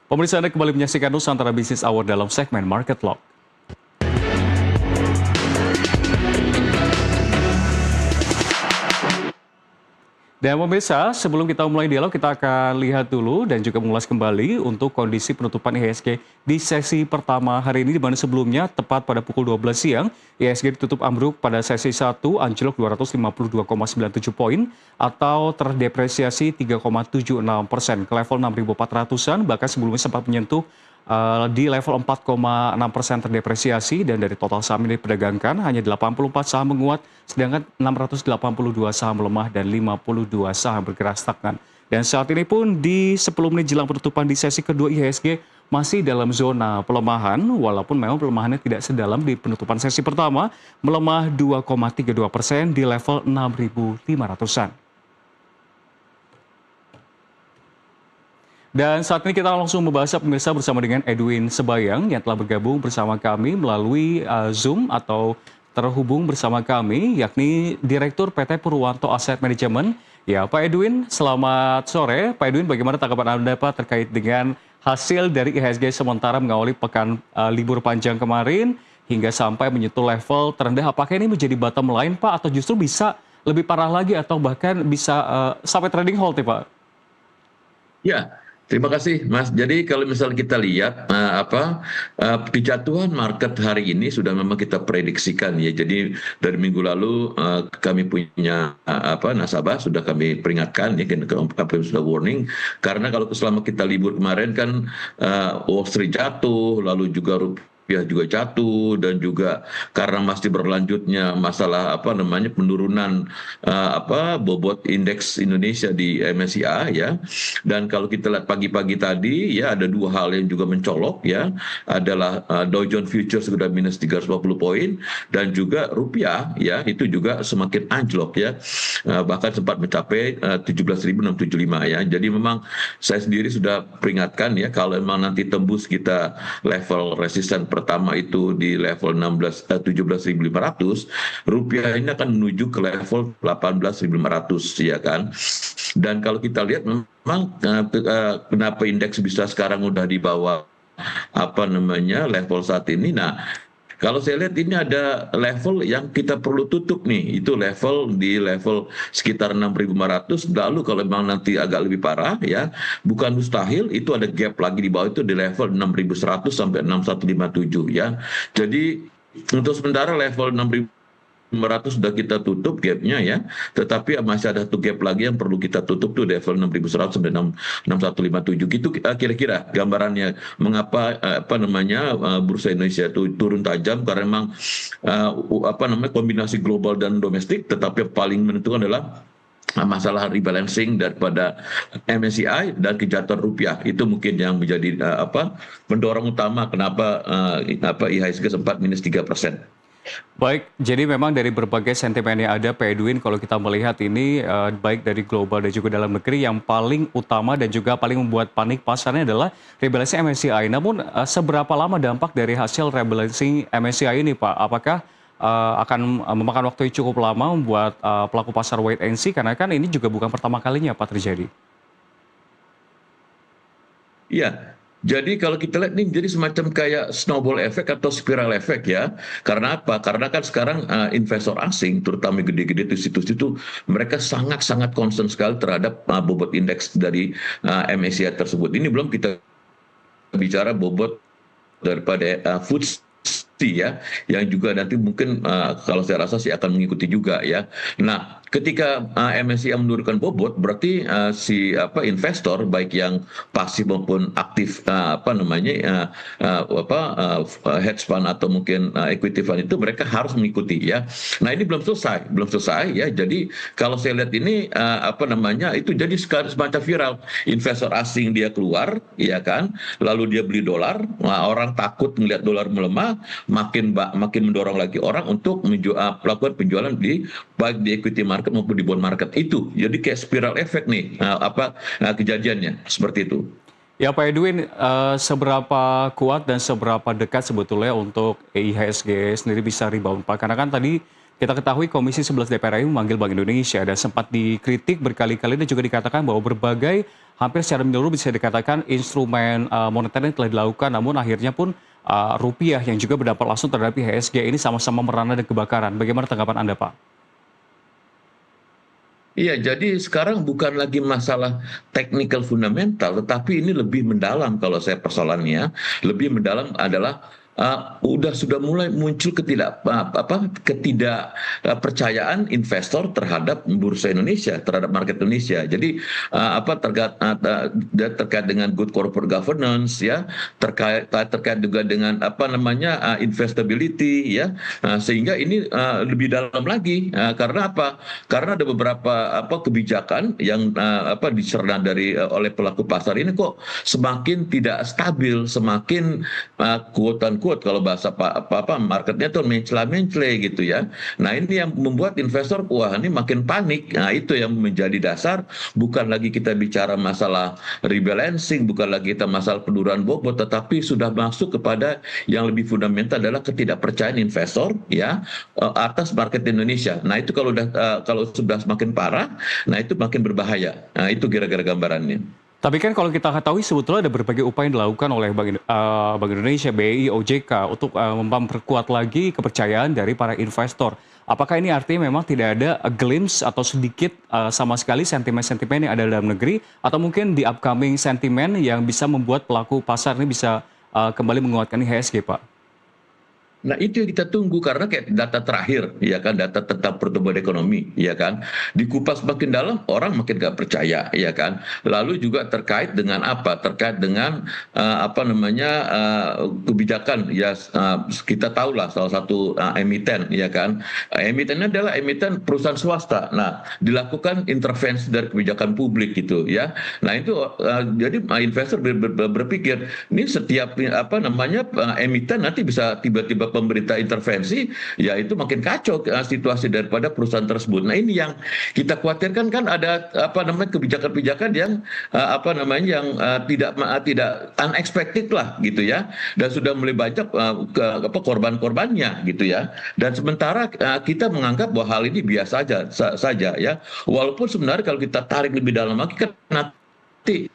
Pemirsa, Anda kembali menyaksikan Nusantara Business Hour dalam segmen Market Lock. Dan pemirsa, sebelum kita mulai dialog, kita akan lihat dulu dan juga mengulas kembali untuk kondisi penutupan IHSG di sesi pertama hari ini, di mana sebelumnya tepat pada pukul 12 siang, IHSG ditutup ambruk pada sesi 1, anjlok 252,97 poin atau terdepresiasi 3,76% ke level 6.400-an, bahkan sebelumnya sempat menyentuh di level 4,6% terdepresiasi, dan dari total saham yang diperdagangkan hanya 84 saham menguat, sedangkan 682 saham melemah dan 52 saham bergerak stagnan. Dan saat ini pun di 10 menit jelang penutupan di sesi kedua, IHSG masih dalam zona pelemahan, walaupun memang pelemahannya tidak sedalam di penutupan sesi pertama, melemah 2,32% di level 6.500-an. Dan saat ini kita langsung membahas pemirsa bersama dengan Edwin Sebayang yang telah bergabung bersama kami melalui Zoom atau terhubung bersama kami, yakni Direktur PT Purwanto Asset Management. Ya, Pak Edwin, selamat sore. Pak Edwin, bagaimana tanggapan Anda Pak terkait dengan hasil dari IHSG sementara mengawali pekan libur panjang kemarin hingga sampai menyentuh level terendah? Apakah ini menjadi bottom line Pak, atau justru bisa lebih parah lagi atau bahkan bisa sampai trading halt ya Pak? Ya, terima kasih, Mas. Jadi kalau misalnya kita lihat kejatuhan market hari ini sudah memang kita prediksikan ya. Jadi dari minggu lalu kami punya nasabah sudah kami peringatkan ya, kami sudah warning, karena kalau selama kita libur kemarin kan Wall Street jatuh, lalu juga rupiah juga jatuh, dan juga karena masih berlanjutnya masalah penurunan bobot indeks Indonesia di MSCI ya. Dan kalau kita lihat pagi-pagi tadi ya, ada dua hal yang juga mencolok ya, adalah Dow Jones Futures sudah minus 350 poin, dan juga rupiah ya itu juga semakin anjlok ya, bahkan sempat mencapai 17.675 ya. Jadi memang saya sendiri sudah peringatkan ya, kalau memang nanti tembus kita level resisten pertama itu di level 17.500, rupiah ini akan menuju ke level 18.500 ya kan. Dan kalau kita lihat memang kenapa indeks bisa sekarang udah di bawah level saat ini. Nah, kalau saya lihat ini ada level yang kita perlu tutup nih, itu di level sekitar 6.500. Lalu kalau memang nanti agak lebih parah ya, bukan mustahil itu ada gap lagi di bawah itu di level 6.100 sampai 6.157 ya. Jadi untuk sementara level 6.500 sudah kita tutup gapnya ya, tetapi masih ada satu gap lagi yang perlu kita tutup tuh level 6.100 sampai 6.157 gitu kira-kira gambarannya mengapa bursa Indonesia itu turun tajam, karena memang kombinasi global dan domestik, tetapi yang paling menentukan adalah masalah rebalancing daripada MSCI dan kejatuhan rupiah. Itu mungkin yang menjadi pendorong utama kenapa IHSG sempat minus 3%. Baik, jadi memang dari berbagai sentimen yang ada, Pak Edwin, kalau kita melihat ini baik dari global dan juga dalam negeri, yang paling utama dan juga paling membuat panik pasarnya adalah rebalancing MSCI. Namun seberapa lama dampak dari hasil rebalancing MSCI ini, Pak? Apakah akan memakan waktu yang cukup lama membuat pelaku pasar wait and see? Karena kan ini juga bukan pertama kalinya Pak terjadi. Iya, jadi kalau kita lihat ini jadi semacam kayak snowball effect atau spiral effect ya. Karena apa? Karena kan sekarang investor asing, terutama gede-gede di situ-situ, mereka sangat-sangat concern sekali terhadap bobot indeks dari MSCI tersebut. Ini belum kita bicara bobot daripada FTSE ya, yang juga nanti mungkin kalau saya rasa sih akan mengikuti juga ya. Nah, ketika MSCI menurunkan bobot, berarti investor baik yang pasif maupun aktif hedge fund atau mungkin equity fund itu mereka harus mengikuti ya. Nah, ini belum selesai ya. Jadi kalau saya lihat ini itu jadi semacam viral. Investor asing dia keluar ya kan, lalu dia beli dolar, orang takut melihat dolar melemah, makin mendorong lagi orang untuk melakukan penjualan baik di equity market maupun di bond market itu. Jadi kayak spiral effect nih kejadiannya seperti itu. Ya Pak Edwin, seberapa kuat dan seberapa dekat sebetulnya untuk IHSG sendiri bisa rebound Pak? Karena kan tadi Kita ketahui Komisi 11 DPR RI memanggil Bank Indonesia dan sempat dikritik berkali-kali dan juga dikatakan bahwa berbagai hampir secara menyeluruh bisa dikatakan instrumen moneter yang telah dilakukan, namun akhirnya pun rupiah yang juga berdampak langsung terhadap IHSG ini sama-sama merana dan kebakaran. Bagaimana tanggapan Anda, Pak? Iya, jadi sekarang bukan lagi masalah technical fundamental, tetapi ini lebih mendalam kalau saya persoalannya. Lebih mendalam adalah sudah mulai muncul ketidakpercayaan investor terhadap bursa Indonesia, terhadap market Indonesia. Jadi terkait dengan good corporate governance, ya, terkait juga dengan investability, ya. Sehingga ini lebih dalam lagi, karena apa? Karena ada beberapa kebijakan yang dicerna oleh pelaku pasar ini kok semakin tidak stabil, semakin quote unquote kalau bahasa marketnya tuh mencela-mencela gitu, ya. Nah, ini yang membuat investor wah ini makin panik. Nah, itu yang menjadi dasar, bukan lagi kita bicara masalah rebalancing, bukan lagi kita masalah penurunan bobot, tetapi sudah masuk kepada yang lebih fundamental adalah ketidakpercayaan investor, ya, atas market Indonesia. Nah, itu kalau sudah semakin parah, nah itu makin berbahaya. Nah, itu kira-kira gambarannya. Tapi kan kalau kita ketahui sebetulnya ada berbagai upaya yang dilakukan oleh Bank Indonesia, BI, OJK untuk memperkuat lagi kepercayaan dari para investor. Apakah ini artinya memang tidak ada a glimpse atau sedikit sama sekali sentimen-sentimen yang ada dalam negeri, atau mungkin di upcoming sentimen yang bisa membuat pelaku pasar ini bisa kembali menguatkan IHSG, Pak? Nah, itu yang kita tunggu, karena kayak data terakhir, ya kan, data tentang pertumbuhan ekonomi, ya kan, dikupas makin dalam orang makin gak percaya, ya kan. Lalu juga terkait dengan apa? Terkait dengan kebijakan, ya, kita tahu lah salah satu emiten, ya kan. Emitennya adalah emiten perusahaan swasta. Nah, dilakukan intervensi dari kebijakan publik gitu, ya. Nah, itu jadi investor berpikir ini setiap emiten nanti bisa tiba-tiba pemerintah intervensi, ya itu makin kacau situasi daripada perusahaan tersebut. Nah, ini yang kita khawatirkan, kan ada kebijakan-kebijakan yang tidak unexpected lah gitu, ya, dan sudah mulai banyak korban-korbannya gitu, ya. Dan sementara kita menganggap bahwa hal ini biasa saja, ya, walaupun sebenarnya kalau kita tarik lebih dalam lagi kan nanti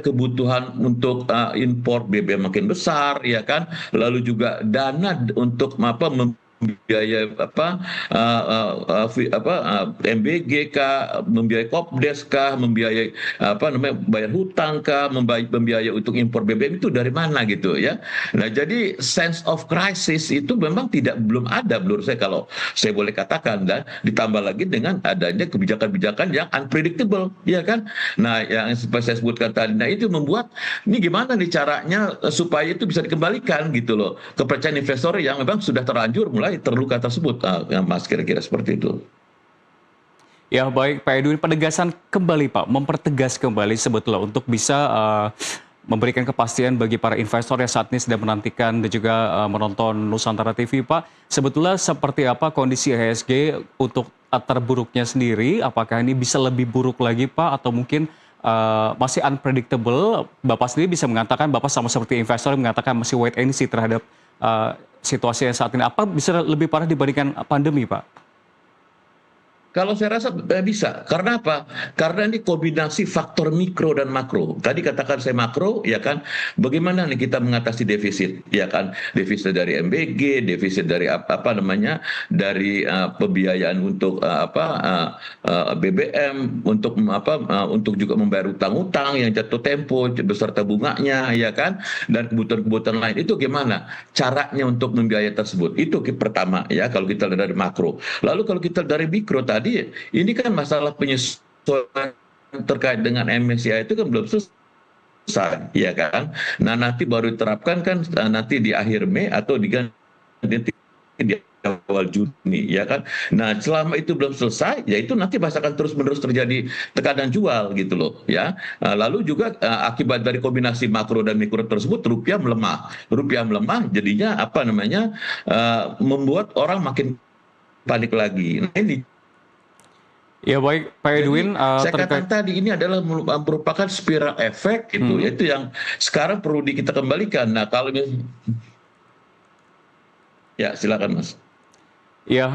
kebutuhan untuk impor BBM makin besar, ya kan, lalu juga dana untuk membiayai MBG kah, membiayai Kopdes kah, membiayai bayar hutang kah, membiayai untuk impor BBM itu dari mana gitu, ya. Nah, jadi sense of crisis itu memang belum ada menurut saya, kalau saya boleh katakan, dan ditambah lagi dengan adanya kebijakan-kebijakan yang unpredictable, ya kan. Nah, yang seperti saya sebutkan tadi, nah itu membuat ini gimana nih caranya supaya itu bisa dikembalikan gitu loh, kepercayaan investor yang memang sudah terlanjur mulai terluka tersebut, Mas, kira-kira seperti itu. Ya baik, Pak Edwin, penegasan kembali Pak, mempertegas kembali sebetulnya untuk bisa memberikan kepastian bagi para investor yang saat ini sedang menantikan dan juga menonton Nusantara TV, Pak. Sebetulnya seperti apa kondisi IHSG untuk terburuknya sendiri? Apakah ini bisa lebih buruk lagi, Pak, atau mungkin masih unpredictable? Bapak sendiri bisa mengatakan, Bapak sama seperti investor yang mengatakan masih wait and see terhadap situasi yang saat ini. Apa bisa lebih parah dibandingkan pandemi, Pak? Kalau saya rasa bisa. Karena apa? Karena ini kombinasi faktor mikro dan makro. Tadi katakan saya makro, ya kan. Bagaimana nih kita mengatasi defisit, ya kan? Defisit dari MBG, defisit dari dari pembiayaan untuk BBM, untuk juga membayar utang-utang yang jatuh tempo beserta bunganya, ya kan? Dan kebutuhan-kebutuhan lain. Itu gimana caranya untuk membiayai tersebut? Itu pertama, ya, kalau kita lihat dari makro. Lalu kalau kita dari mikro tadi, ini kan masalah penyesuaian terkait dengan MSCI itu kan belum selesai, ya kan. Nah, nanti baru diterapkan kan nanti di akhir Mei atau di awal Juni, ya kan. Nah, selama itu belum selesai, ya itu nanti pasti akan terus-menerus terjadi tekanan jual gitu loh, ya. Lalu juga akibat dari kombinasi makro dan mikro tersebut, rupiah melemah, jadinya membuat orang makin panik lagi. Nah, ini. Ya baik, Pak Edwin. Saya katakan tadi ini adalah merupakan spiral efek gitu, itu yang sekarang perlu kita kembalikan. Nah, kalau ya silakan, Mas. Ya,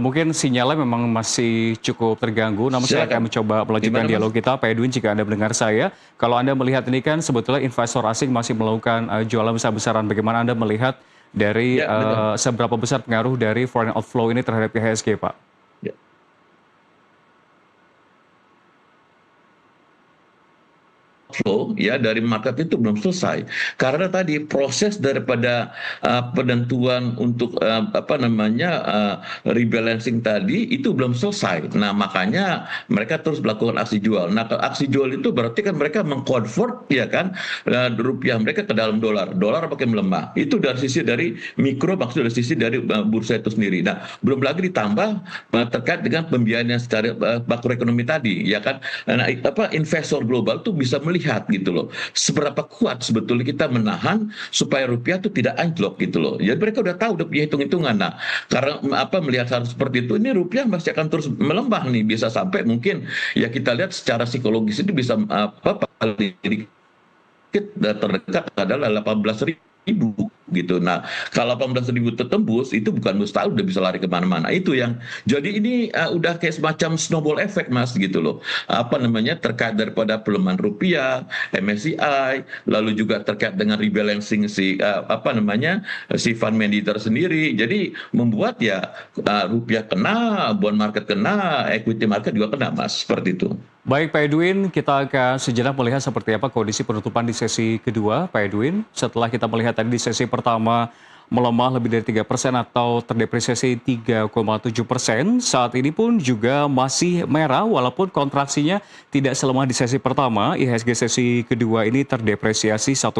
mungkin sinyalnya memang masih cukup terganggu, namun saya Silakan. akan mencoba melanjutkan Gimana, Mas? dialog kita. Pak Edwin, jika Anda mendengar saya, kalau Anda melihat ini kan sebetulnya investor asing masih melakukan jualan besar-besaran. Bagaimana Anda melihat dari Ya, betul. seberapa besar pengaruh dari foreign outflow ini terhadap IHSG, Pak? Ya. Flow ya dari market itu belum selesai karena tadi proses daripada penentuan untuk apa namanya rebalancing tadi itu belum selesai. Nah makanya mereka terus melakukan aksi jual. Nah aksi jual itu berarti kan mereka mengkonvert ya kan rupiah mereka ke dalam dolar. Dolar makin melemah. Itu dari sisi dari mikro maksud dari sisi dari bursa itu sendiri. Nah belum lagi ditambah terkait dengan pembiayaan yang secara makroekonomi tadi ya kan. Nah apa investor global tuh bisa melihat gitu loh seberapa kuat sebetulnya kita menahan supaya rupiah itu tidak anjlok gitu loh. Jadi mereka udah tahu, udah punya hitung-hitungan. Nah, karena apa melihat hal seperti itu, ini rupiah masih akan terus melemah nih, bisa sampai mungkin ya kita lihat secara psikologis itu bisa apa paling terdekat adalah 18.000 gitu. Nah, kalau 18.000 tertembus itu bukan mustahil udah bisa lari kemana-mana. Itu yang jadi ini udah kayak semacam snowball effect Mas gitu loh. Apa namanya terkait daripada pelemahan rupiah, MSCI, lalu juga terkait dengan rebalancing si apa namanya si fund manager sendiri. Jadi membuat ya rupiah kena, bond market kena, equity market juga kena Mas seperti itu. Baik, Pak Edwin, kita akan sejenak melihat seperti apa kondisi penutupan di sesi kedua, Pak Edwin. Setelah kita melihat tadi di sesi pertama melemah lebih dari 3% atau terdepresiasi 3,7%, saat ini pun juga masih merah walaupun kontraksinya tidak selemah di sesi pertama. IHSG sesi kedua ini terdepresiasi 1,85%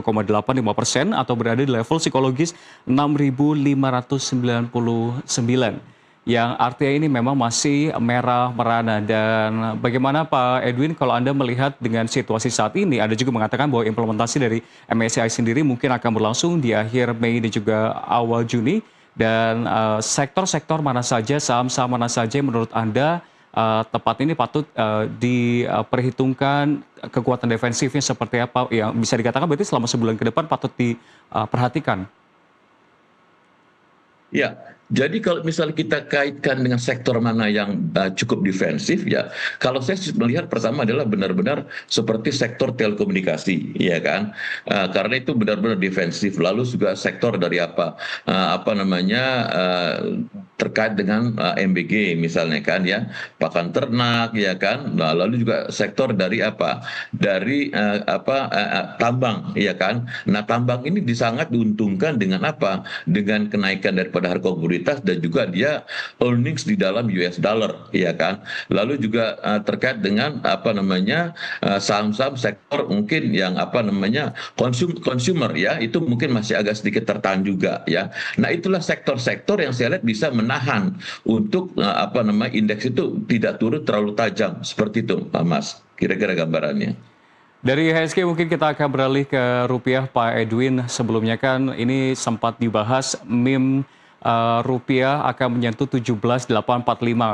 atau berada di level psikologis 6.599, yang artinya ini memang masih merah merana. Dan bagaimana Pak Edwin kalau Anda melihat dengan situasi saat ini, Anda juga mengatakan bahwa implementasi dari MSCI sendiri mungkin akan berlangsung di akhir Mei dan juga awal Juni, dan sektor-sektor mana saja, saham-saham mana saja yang menurut Anda tepat ini patut diperhitungkan kekuatan defensifnya seperti apa, yang bisa dikatakan berarti selama sebulan ke depan patut diperhatikan. Ya, jadi kalau misalnya kita kaitkan dengan sektor mana yang cukup defensif, ya, kalau saya melihat pertama adalah benar-benar seperti sektor telekomunikasi, ya kan, karena itu benar-benar defensif. Lalu juga sektor dari apa namanya terkait dengan MBG misalnya kan, ya, pakan ternak, ya kan, nah, lalu juga sektor dari dari tambang, ya kan. Nah tambang ini sangat diuntungkan dengan dengan kenaikan daripada harga komoditas dan juga dia earnings di dalam US dollar ya kan. Lalu juga terkait dengan saham-saham sektor mungkin yang consumer ya itu mungkin masih agak sedikit tertahan juga ya. Nah itulah sektor-sektor yang saya lihat bisa menahan untuk indeks itu tidak turun terlalu tajam seperti itu Mas. Kira-kira gambarannya. Dari IHSG mungkin kita akan beralih ke rupiah, Pak Edwin. Sebelumnya kan ini sempat dibahas meme rupiah akan menyentuh 17.845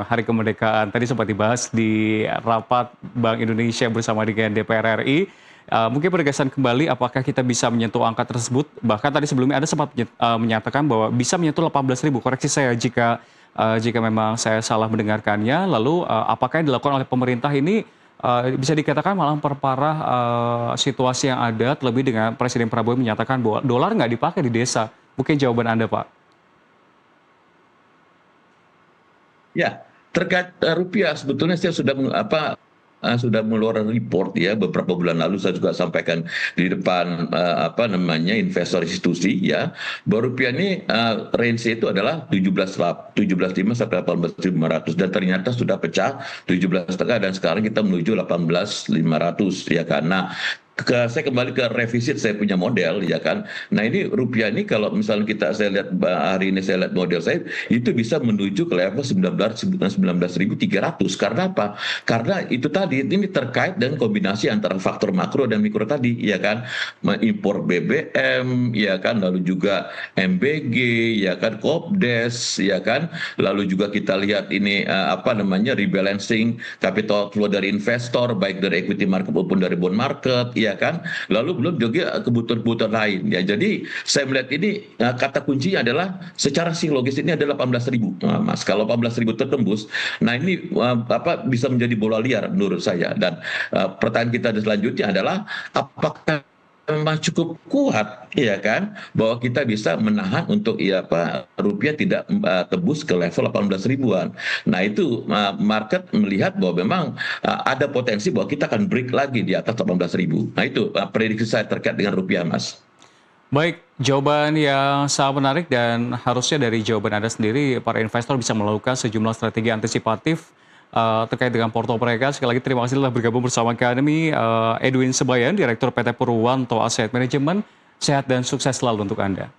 hari kemerdekaan. Tadi sempat dibahas di rapat Bank Indonesia bersama dengan DPR RI. Mungkin penegasan kembali apakah kita bisa menyentuh angka tersebut. Bahkan tadi sebelumnya Anda sempat menyatakan bahwa bisa menyentuh 18.000. Koreksi saya jika memang saya salah mendengarkannya. Lalu apakah yang dilakukan oleh pemerintah ini bisa dikatakan malah memperparah situasi yang ada, terlebih dengan Presiden Prabowo menyatakan bahwa dolar nggak dipakai di desa. Mungkin jawaban Anda, Pak. Ya, terkait rupiah sebetulnya saya sudah mengeluarkan report ya beberapa bulan lalu saya juga sampaikan di depan investor institusi ya bahwa rupiah ini range itu adalah 17.5 sampai 18.500 dan ternyata sudah pecah 17,5 dan sekarang kita menuju 18.500 ya karena saya kembali ke revisit saya punya model ya kan. Nah ini rupiah ini kalau misalnya saya lihat hari ini saya lihat model saya itu bisa menuju ke level 19.300 karena apa? Karena itu tadi ini terkait dengan kombinasi antara faktor makro dan mikro tadi ya kan. Impor BBM ya kan lalu juga MBG ya kan Kopdes ya kan. Lalu juga kita lihat ini rebalancing capital flow dari investor baik dari equity market maupun dari bond market ya ya kan. Lalu belum juga kebutuhan-kebutuhan lain ya. Jadi saya melihat ini kata kuncinya adalah secara psikologis ini adalah 18.000, Mas. Kalau 18.000 tertembus, nah ini bisa menjadi bola liar menurut saya. Dan pertanyaan kita selanjutnya adalah apakah memang cukup kuat ya kan bahwa kita bisa menahan untuk rupiah tidak tebus ke level 18 ribuan. Nah itu market melihat bahwa memang ada potensi bahwa kita akan break lagi di atas 18 ribu. Nah itu prediksi saya terkait dengan rupiah, Mas. Baik, jawaban yang sangat menarik dan harusnya dari jawaban Anda sendiri, para investor bisa melakukan sejumlah strategi antisipatif terkait dengan porto mereka. Sekali lagi terima kasih telah bergabung bersama kami, Edwin Sebayan, Direktur PT Purwanto Asset Management. Sehat dan sukses selalu untuk Anda.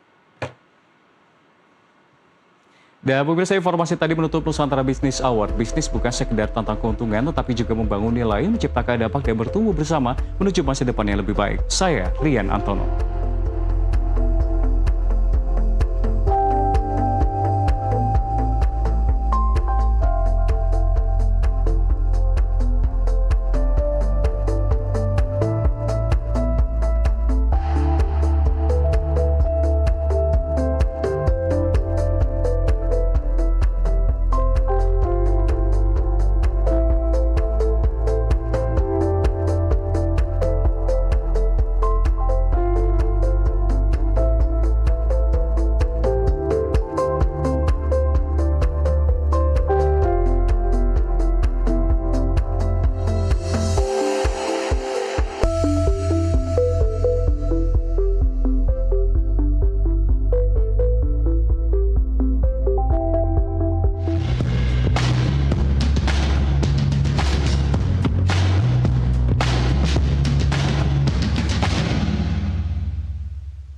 Dan pemirsa, informasi tadi menutup Nusantara Business Hour. Bisnis bukan sekedar tentang keuntungan, tetapi juga membangun nilai, menciptakan dampak dan bertumbuh bersama menuju masa depan yang lebih baik. Saya Rian Antono.